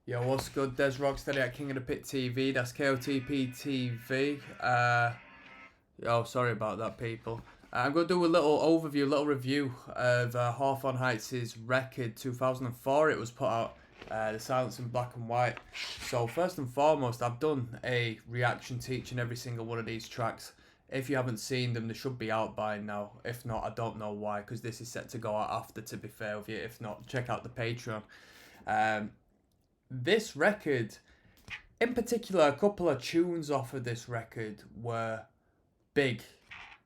Yo, what's good? Dezrocksteady at King of the Pit TV. That's KOTP TV. Yo, sorry about that, people. I'm going to do a little overview, a little review of Hawthorne Heights' record 2004. It was put out, The Silence in Black and White. So, first and foremost, I've done a reaction to each and every single one of these tracks. If you haven't seen them, they should be out by now. If not, I don't know why, because this is set to go out after, to be fair with you. If not, check out the Patreon. This record, in particular, a couple of tunes off of this record were big,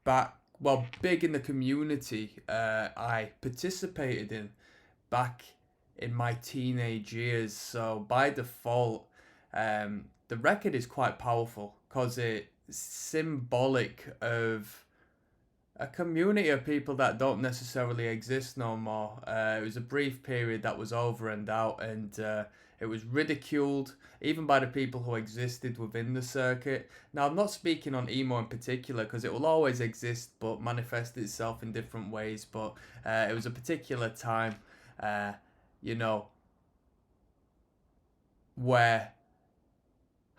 big in the community I participated in back in my teenage years. So by default, the record is quite powerful because it's symbolic of a community of people that don't necessarily exist no more. It was a brief period that was over and out, and it was ridiculed even by the people who existed within the circuit. Now, I'm not speaking on emo in particular because it will always exist but manifest itself in different ways. But it was a particular time, you know, where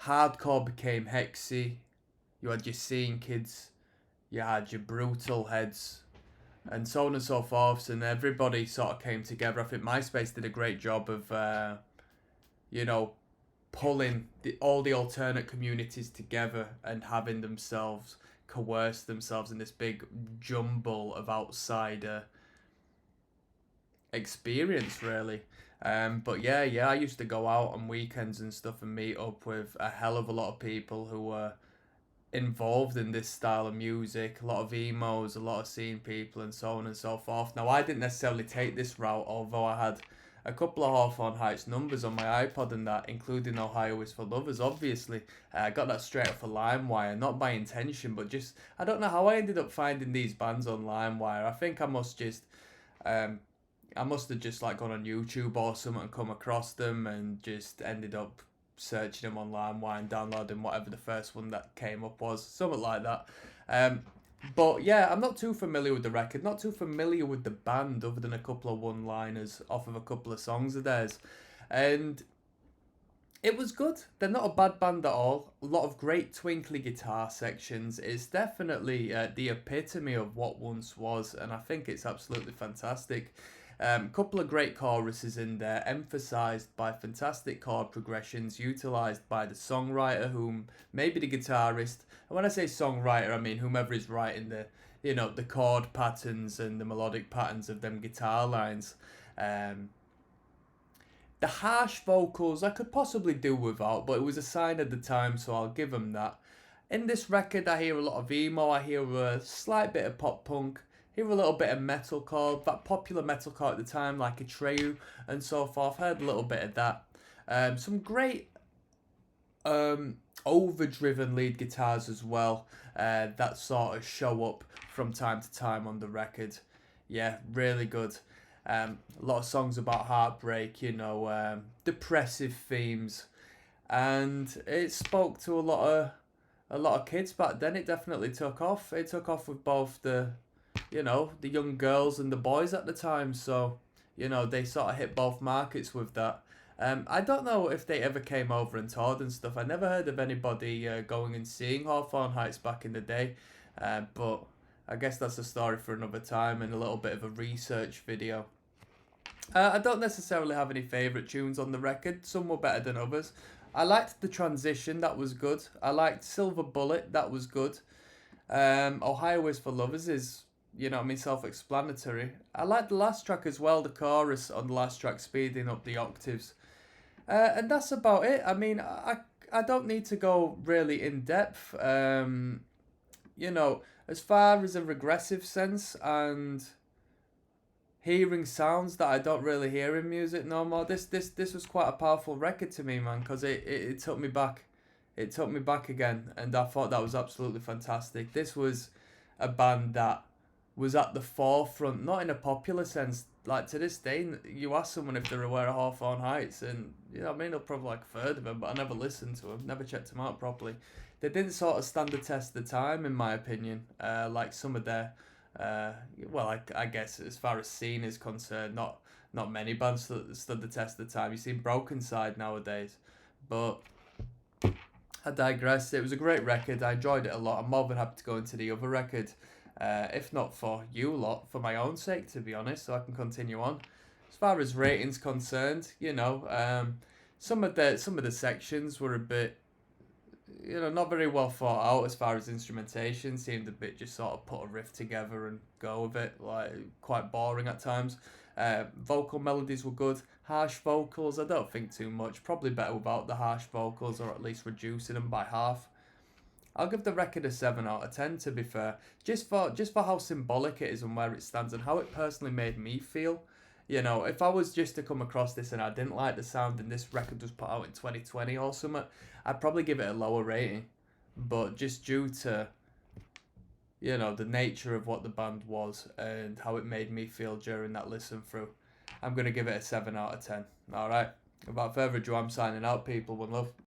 hardcore became hexy. You had your scene kids, you had your brutal heads, and so on and so forth, and everybody sort of came together. I think MySpace did a great job of, pulling all the alternate communities together and having themselves coerce themselves in this big jumble of outsider experience, really. But yeah, I used to go out on weekends and stuff and meet up with a hell of a lot of people who were involved in this style of music, a lot of emos, a lot of scene people, and so on and so forth. Now, I didn't necessarily take this route, although I had a couple of Hawthorne Heights numbers on my iPod and that, including Ohio is for Lovers, obviously. I got that straight off of LimeWire, not by intention, but just, I don't know how I ended up finding these bands on LimeWire. I think I must have just like gone on YouTube or something and come across them and just ended up searching them on LimeWire and downloading whatever the first one that came up was, something like that. But yeah, I'm not too familiar with the record, not too familiar with the band, other than a couple of one-liners off of a couple of songs of theirs, and it was good. They're not a bad band at all. A lot of great twinkly guitar sections. It's definitely the epitome of what once was, and I think it's absolutely fantastic. Couple of great choruses in there, emphasized by fantastic chord progressions, utilized by the songwriter, whom maybe the guitarist. And when I say songwriter, I mean whomever is writing the chord patterns and the melodic patterns of them guitar lines. The harsh vocals I could possibly do without, but it was a sign at the time, so I'll give them that. In this record, I hear a lot of emo. I hear a slight bit of pop punk. Hear a little bit of metalcore, that popular metalcore at the time, like Atreyu and so forth. Heard a little bit of that. Some great overdriven lead guitars as well, that sort of show up from time to time on the record. Yeah, really good. A lot of songs about heartbreak, depressive themes, and it spoke to a lot of kids back then. It definitely took off. It took off with both the young girls and the boys at the time. So, they sort of hit both markets with that. I don't know if they ever came over and toured and stuff. I never heard of anybody going and seeing Hawthorne Heights back in the day. But I guess that's a story for another time and a little bit of a research video. I don't necessarily have any favourite tunes on the record. Some were better than others. I liked The Transition, that was good. I liked Silver Bullet, that was good. Ohio is for Lovers is, self-explanatory. I like the last track as well, the chorus on the last track, speeding up the octaves. And that's about it. I mean, I don't need to go really in depth. As far as a regressive sense and hearing sounds that I don't really hear in music no more, this was quite a powerful record to me, man, because it took me back. It took me back again, and I thought that was absolutely fantastic. This was a band that was at the forefront, not in a popular sense. Like, to this day, you ask someone if they're aware of Hawthorne Heights, and, they'll probably like a third of them, but I never listened to them, never checked them out properly. They didn't sort of stand the test of time, in my opinion, like some of their, I guess as far as scene is concerned, not many bands stood the test of time. You see Broken Side nowadays, but I digress. It was a great record. I enjoyed it a lot. I'm more than happy to go into the other record, if not for you lot, for my own sake, to be honest, so I can continue on. As far as ratings concerned, some of the sections were a bit, not very well thought out as far as instrumentation. Seemed a bit just sort of put a riff together and go with it, like quite boring at times. Vocal melodies were good. Harsh vocals, I don't think too much. Probably better without the harsh vocals, or at least reducing them by half. I'll give the record a 7 out of 10. To be fair, just for how symbolic it is and where it stands and how it personally made me feel. If I was just to come across this and I didn't like the sound and this record was put out in 2020 or something, I'd probably give it a lower rating. But just due to the nature of what the band was and how it made me feel during that listen through, I'm going to give it a 7 out of 10. Alright, without further ado, I'm signing out, people. One love.